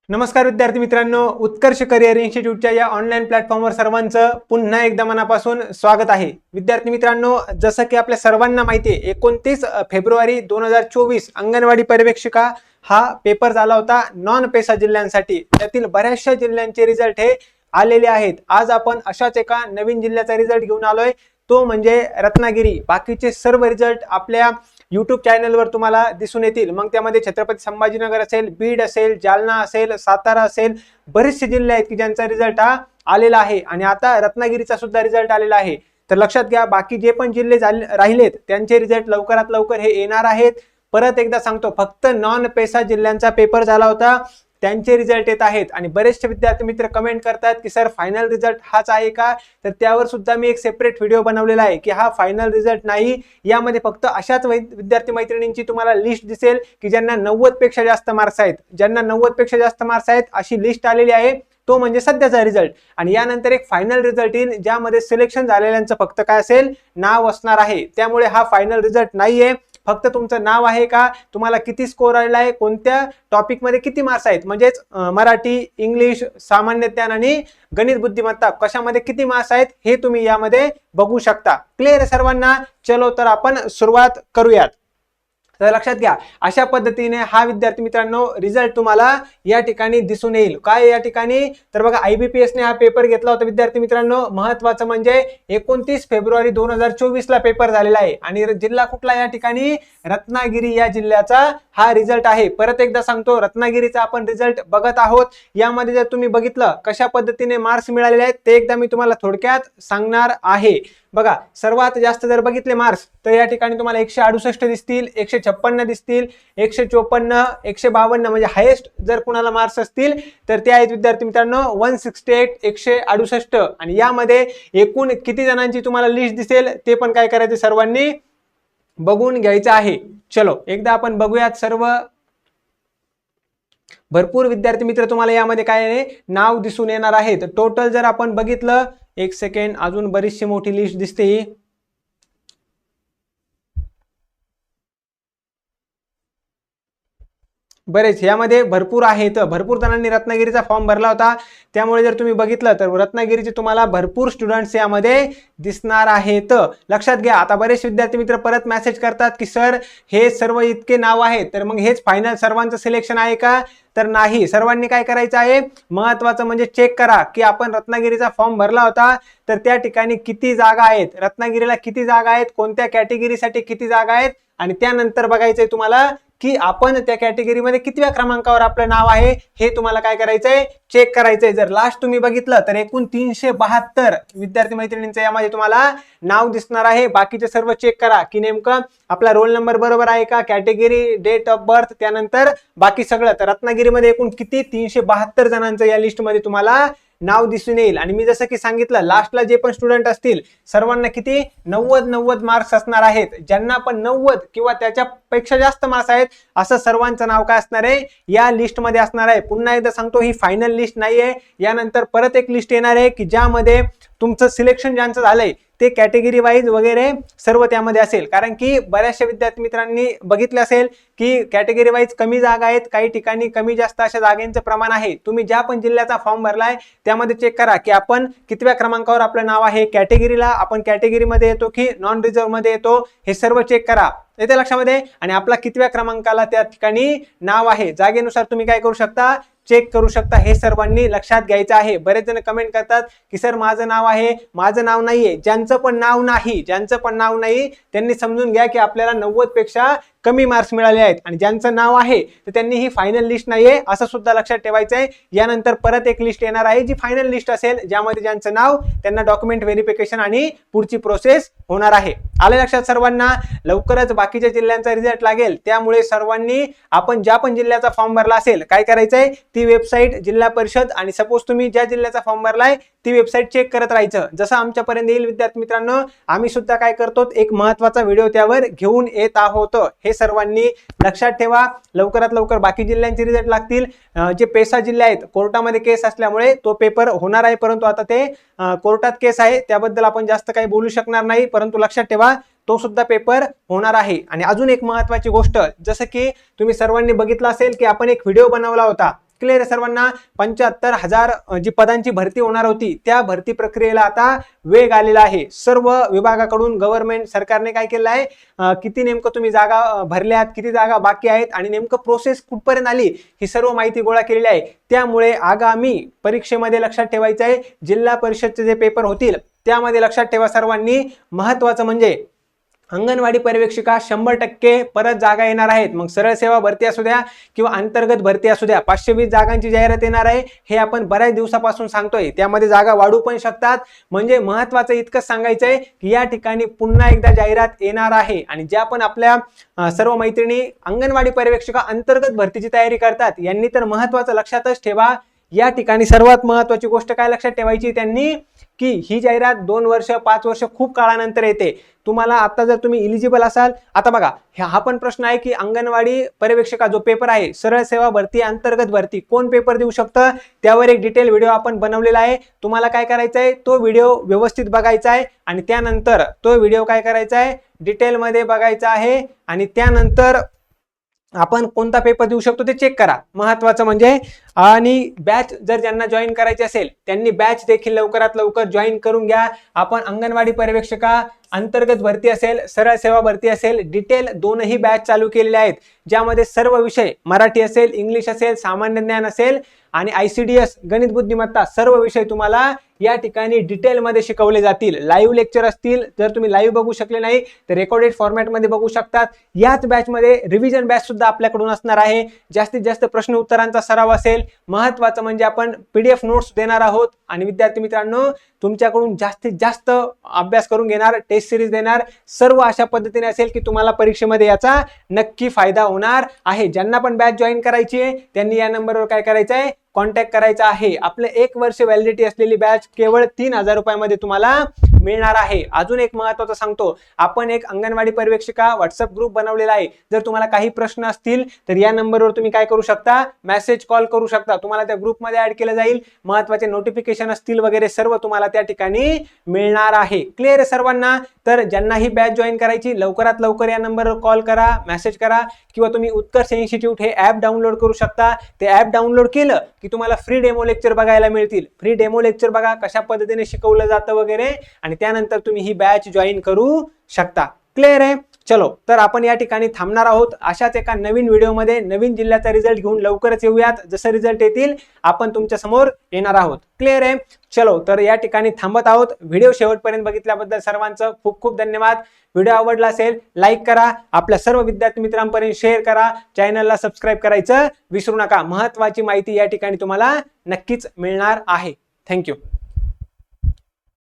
नमस्कार विद्यार्थी मित्रांनो, उत्कर्ष करिअर इन्स्टिट्यूटच्या या ऑनलाईन प्लॅटफॉर्मवर सर्वांचं पुन्हा एकदा मनापासून स्वागत आहे। विद्यार्थी मित्रांनो, जसं की आपल्या सर्वांना माहिती आहे, 29 फेब्रुवारी 2024 अंगणवाडी पर्यवेक्षिका हा पेपर झाला होता नॉन पेसा जिल्ह्यांसाठी। त्यातील बऱ्याचशा जिल्ह्यांचे रिझल्ट हे आलेले आहेत। आज आपण अशाच एका नवीन जिल्ह्याचा रिझल्ट घेऊन आलोय, तो म्हणजे रत्नागिरी। बाकीचे सर्व रिझल्ट आपल्या यूट्यूब चॅनलवर तुम्हाला दिसून येतील। मग त्यामध्ये छत्रपती संभाजीनगर असेल, बीड असेल, जालना असेल, सातारा असेल, बरेचसे जिल्हे आहेत की ज्यांचा रिझल्ट हा आलेला आहे आणि आता रत्नागिरीचा सुद्धा रिझल्ट आलेला आहे। तर लक्षात घ्या, बाकी जे पण जिल्हे राहिलेत त्यांचे रिझल्ट लवकरात लवकर हे येणार आहेत। परत एकदा सांगतो, फक्त नॉन पेसा जिल्ह्यांचा पेपर झाला होता, त्यांचे रिझल्ट येत आहेत। आणि बरेचसे विद्यार्थी मित्र कमेंट करतात की सर फायनल रिझल्ट हाच आहे का? तर त्यावर सुद्धा मी एक सेपरेट व्हिडिओ बनवलेला आहे की हा फायनल रिझल्ट नाही। यामध्ये फक्त अशाच विद्यार्थी मैत्रिणींची तुम्हाला लिस्ट दिसेल की ज्यांना 90 पेक्षा जास्त मार्क्स आहेत, ज्यांना 90 पेक्षा जास्त मार्क्स आहेत अशी लिस्ट आलेली आहे। तो म्हणजे सध्याचा रिझल्ट। आणि यानंतर एक फायनल रिझल्ट येईल ज्यामध्ये सिलेक्शन झालेल्यांचं फक्त काय असेल, नाव असणार आहे। त्यामुळे हा फायनल रिझल्ट नाहीये, फक्त तुमचं नाव आहे का, तुम्हाला किती स्कोर आलेला आहे, कोणत्या टॉपिक मध्ये किती मार्क्स आहेत, म्हणजेच मराठी, इंग्लिश, सामान्य ज्ञान आणि गणित बुद्धिमत्ता कशामध्ये किती मार्क्स आहेत हे तुम्ही यामध्ये बघू शकता। क्लिअर आहे सर्वांना? चलो तर आपण सुरुवात करूयात। तर लक्षात घ्या, अशा पद्धतीने हा विद्यार्थी मित्रांनो रिझल्ट तुम्हाला या ठिकाणी दिसून येईल। काय या ठिकाणी? तर बघा, IBPS ने हा पेपर घेतला होता विद्यार्थी मित्रांनो। महत्त्वाचं म्हणजे 29 फेब्रुवारी 2024 ला पेपर झालेला आहे आणि जिल्हा कुठला या ठिकाणी? रत्नागिरी या जिल्ह्याचा हा रिझल्ट आहे। परत एकदा सांगतो, रत्नागिरीचा आपण रिझल्ट बघत आहोत। यामध्ये जर तुम्ही बघितलं कशा पद्धतीने मार्क्स मिळालेले आहेत ते एकदा मी तुम्हाला थोडक्यात सांगणार आहे। बघा, सर्वात जास्त जर बघितले मार्क्स तर या ठिकाणी तुम्हाला 168 दिसतील, 156 दिसतील, 154, 152 म्हणजे हायेस्ट जर कुणाला मार्क्स असतील तर ते आहेत विद्यार्थी मित्रांनो 168, 168। आणि यामध्ये एकूण किती जणांची तुम्हाला लिस्ट दिसेल ते पण काय करायचे, सर्वांनी बघून घ्यायचं आहे। चलो एकदा आपण बघूयात सर्व। भरपूर विद्यार्थी मित्र तुम्हाला यामध्ये काय आहे, नाव दिसून येणार आहे। तर टोटल जर आपण बघितलं, एक सेकंड, अजून बरीचशी मोठी लिस्ट दिसते ही। बरेच यामध्ये भरपूर आहेत, भरपूर जणांनी रत्नागिरीचा फॉर्म भरला होता। त्यामुळे जर तुम्ही बघितलं तर रत्नागिरीचे तुम्हाला भरपूर स्टुडंट्स यामध्ये दिसणार आहेत। लक्षात घ्या, आता बरेच विद्यार्थी मित्र परत मेसेज करतात की सर हे सर्व इतके नाव आहेत तर मग हेच फायनल सर्वांचं सिलेक्शन आहे का? तर नाही, सर्वांनी काय करायचं आहे, महत्त्वाचं म्हणजे चेक करा की आपण रत्नागिरीचा फॉर्म भरला होता तर त्या ठिकाणी किती जागा आहेत, रत्नागिरीला किती जागा आहेत, कोणत्या कॅटेगरीसाठी किती जागा आहेत, आणि त्यानंतर बघायचंय तुम्हाला की आपण त्या कॅटेगरीमध्ये कितव्या क्रमांकावर आपलं नाव आहे हे तुम्हाला काय करायचंय, चेक करायचंय। जर लास्ट तुम्ही बघितलं तर एकूण 372 विद्यार्थी मैत्रिणींचं यामध्ये तुम्हाला नाव दिसणार आहे। बाकीचे सर्व चेक करा की नेमकं आपला रोल नंबर बरोबर आहे का, कॅटेगरी, डेट ऑफ बर्थ, त्यानंतर बाकी सगळं। तर रत्नागिरीमध्ये एकूण किती, 372 जणांचं या लिस्टमध्ये तुम्हाला नाव दिसून येईल। आणि मी जसं की सांगितलं, लास्टला जे पण स्टुडंट असतील सर्वांना किती 90 मार्क्स असणार आहेत। ज्यांना पण 90 किंवा त्याच्यापेक्षा जास्त मार्क्स आहेत असं सर्वांचं नाव काय असणार आहे, या लिस्टमध्ये असणार आहे। पुन्हा एकदा सांगतो, ही फायनल लिस्ट नाहीये, यानंतर परत एक लिस्ट येणार आहे की ज्यामध्ये तुमचं सिलेक्शन ज्यांचं झालंय ते कॅटेगरी वाईज वगैरे सर्व त्यामध्ये असेल। कारण की बऱ्याचशा विद्यार्थी मित्रांनी बघितले असेल की कॅटेगरी वाईज कमी जागा आहेत, काही ठिकाणी कमी जास्त अशा जागांचं प्रमाण आहे। तुम्ही ज्या पण जिल्ह्याचा फॉर्म भरलाय त्यामध्ये चेक करा की आपण कितव्या क्रमांकावर आपलं नाव आहे, कॅटेगरीला आपण कॅटेगरीमध्ये येतो की नॉन रिझर्व्ह मध्ये येतो, हे सर्व चेक करा येते लक्षामध्ये। आणि आपला कितव्या क्रमांकाला त्या ठिकाणी नाव आहे, जागेनुसार तुम्ही काय करू शकता, चेक करू शकता। हे सर्वांनी लक्षात घ्यायचं आहे। बरेच जण कमेंट करतात की सर माझं नाव आहे, माझं नाव नाहीये। ज्यांचं पण नाव नाही त्यांनी समजून घ्या की आपल्याला 90 पेक्षा कमी मार्क्स मिळाले आहेत, आणि ज्यांचं नाव आहे तर त्यांनी ही फायनल लिस्ट नाहीये असं सुद्धा लक्षात ठेवायचं आहे। यानंतर परत एक लिस्ट येणार आहे जी फायनल लिस्ट असेल, ज्यामध्ये ज्यांचं नाव त्यांना डॉक्युमेंट व्हेरिफिकेशन आणि पुढची प्रोसेस होणार आहे। आले लक्षात सर्वांना? लवकरच बाकीच्या जिल्ह्यांचा रिझल्ट लागेल, त्यामुळे सर्वांनी आपण ज्या पण जिल्ह्याचा फॉर्म भरला असेल काय करायचंय, ती वेबसाईट जिल्हा परिषद आणि सपोज तुम्ही ज्या जिल्ह्याचा फॉर्म भरलाय ती वेबसाईट चेक करत राहायचं। जसं आमच्यापर्यंत येईल विद्यार्थी मित्रांनो, आम्ही सुद्धा काय करतो, एक महत्त्वाचा व्हिडिओ त्यावर घेऊन येत आहोत। हे सर्वांनी लक्षात ठेवा। लवकरात लवकर बाकी जिल्ह्यांचे रिझल्ट लागतील। जे पेसा जिल्हे आहेत कोर्टामध्ये केस असल्यामुळे तो पेपर होणार आहे, परंतु आता ते कोर्टात केस आहे त्याबद्दल आपण जास्त काही बोलू शकणार नाही, परंतु लक्षात ठेवा तो सुद्धा पेपर होणार आहे। आणि अजून एक महत्त्वाची गोष्ट, जसं की तुम्ही सर्वांनी बघितलं असेल की आपण एक व्हिडिओ बनवला होता क्लिअर आहे सर्वांना? 75,000 जी पदांची भरती होणार होती त्या भरती प्रक्रियेला आता वेग आलेला आहे. सर्व विभागाकडून गव्हर्नमेंट सरकारने काय केलं आहे, किती नेमकं तुम्ही जागा भरल्यात, किती जागा बाकी आहेत आणि नेमकं प्रोसेस कुठपर्यंत आली ही सर्व माहिती गोळा केलेली आहे. त्यामुळे आगामी परीक्षेमध्ये लक्षात ठेवायचं आहे, जिल्हा परिषदचे जे पेपर होतील त्यामध्ये लक्षात ठेवा सर्वांनी, महत्वाचं म्हणजे अंगणवाडी पर्यवेक्षिका 100% परत जागा येणार आहेत. मग सरळ सेवा भरती असू द्या किंवा अंतर्गत भरती असू द्या, 520 जागांची जाहिरात येणार आहे. हे आपण बऱ्याच दिवसापासून सांगतोय, त्यामध्ये जागा वाढू पण शकतात. म्हणजे महत्वाचं इतकंच सांगायचं आहे की या ठिकाणी पुन्हा एकदा जाहिरात येणार आहे. आणि ज्या पण आपल्या सर्व मैत्रिणी अंगणवाडी पर्यवेक्षिका अंतर्गत भरतीची तयारी करतात यांनी तर महत्वाचं लक्षातच ठेवा, या ठिकाणी सर्वात महत्वाची गोष्ट काय लक्षात ठेवायची त्यांनी, की ही जाहिरात 2 वर्ष 5 वर्ष खूप काळानंतर येते. तुम्हाला आता जर तुम्ही इलिजिबल असाल, आता बघा हा पण प्रश्न आहे की अंगणवाडी पर्यवेक्षिका जो पेपर आहे, सरळ सेवा भरती अंतर्गत भरती, कोण पेपर देऊ शकतं, त्यावर एक डिटेल व्हिडिओ आपण बनवलेला आहे. तुम्हाला काय करायचं आहे, तो व्हिडिओ व्यवस्थित बघायचा आहे आणि त्यानंतर तो व्हिडिओ काय करायचा आहे, डिटेलमध्ये बघायचा आहे आणि त्यानंतर आपण कोणता पेपर देऊ शकतो ते चेक करा. महत्वाचं म्हणजे आणि बॅच जर ज्यांना जॉईन करायचे असेल त्यांनी बॅच देखील लवकरात लवकर जॉईन करून घ्या. आपण अंगणवाडी पर्यवेक्षिका अंतर्गत भरती असेल, सरळ सेवा भरती असेल, डिटेल दोनही बॅच चालू केलेले आहेत, ज्यामध्ये सर्व विषय मराठी असेल, इंग्लिश असेल, सामान्य ज्ञान असेल आणि ICDS गणित बुद्धिमत्ता सर्व विषय तुम्हाला या ठिकाणी डिटेलमध्ये शिकवले जातील. लाईव्ह लेक्चर असतील, जर तुम्ही लाईव्ह बघू शकले नाही तर रेकॉर्डेड फॉर्मॅटमध्ये बघू शकतात. याच बॅचमध्ये रिव्हिजन बॅच सुद्धा आपल्याकडून असणार आहे. जास्तीत जास्त प्रश्न उत्तरांचा सराव असेल. महत्वाचं म्हणजे आपण PDF नोट्स देणार आहोत आणि विद्यार्थी मित्रांनो तुमच्याकडून जास्तीत जास्त अभ्यास करून घेणार, टेस्ट सिरीज देणार. सर्व अशा पद्धतीने असेल की तुम्हाला परीक्षेमध्ये याचा नक्की फायदा होणार आहे. ज्यांना पण बॅच जॉईन करायची आहे त्यांनी या नंबरवर काय करायचं आहे, कॉन्टॅक्ट करायचा आहे. आपलं 1 वर्ष व्हॅलिडिटी असलेली बॅच केवळ 3,000 रुपयामध्ये तुम्हाला मिळणार आहे. अजून एक महत्त्वाचं सांगतो, आपण एक अंगणवाडी पर्यवेक्षिका व्हॉट्सअप ग्रुप बनवलेला आहे. जर तुम्हाला काही प्रश्न असतील तर या नंबरवर तुम्ही काय करू शकता, मेसेज कॉल करू शकता. तुम्हाला त्या ग्रुपमध्ये ऍड केलं जाईल. महत्त्वाचे नोटिफिकेशन असतील वगैरे सर्व तुम्हाला त्या ठिकाणी मिळणार आहे. क्लिअर आहे सर्वांना? तर ज्यांना ही बॅच जॉईन करायची लवकरात लवकर या नंबरवर कॉल करा, मेसेज करा किंवा तुम्ही उत्कर्ष इन्स्टिट्यूट हे ऍप डाउनलोड करू शकता. ते ऍप डाउनलोड केलं की तुम्हाला फ्री डेमो लेक्चर बघायला मिळतील. फ्री डेमो लेक्चर बघा कशा पद्धतीने शिकवलं जातं वगैरे आणि त्यानंतर तुम्ही ही बॅच जॉईन करू शकता. क्लिअर आहे? चलो, तर आपण या ठिकाणी थांबणार आहोत. अशाच एका नवीन व्हिडिओमध्ये नवीन जिल्ह्याचा रिझल्ट घेऊन लवकरच येऊयात. जसं रिझल्ट येतील आपण तुमच्या समोर येणार आहोत. क्लिअर आहे? चलो, तर या ठिकाणी थांबत आहोत. व्हिडिओ शेवटपर्यंत बघितल्याबद्दल सर्वांचं खूप खूप धन्यवाद. व्हिडिओ आवडला असेल लाईक करा, आपल्या सर्व विद्यार्थी मित्रांपर्यंत शेअर करा, चॅनलला सबस्क्राईब करायचं विसरू नका. महत्त्वाची माहिती या ठिकाणी तुम्हाला नक्कीच मिळणार आहे. थँक्यू.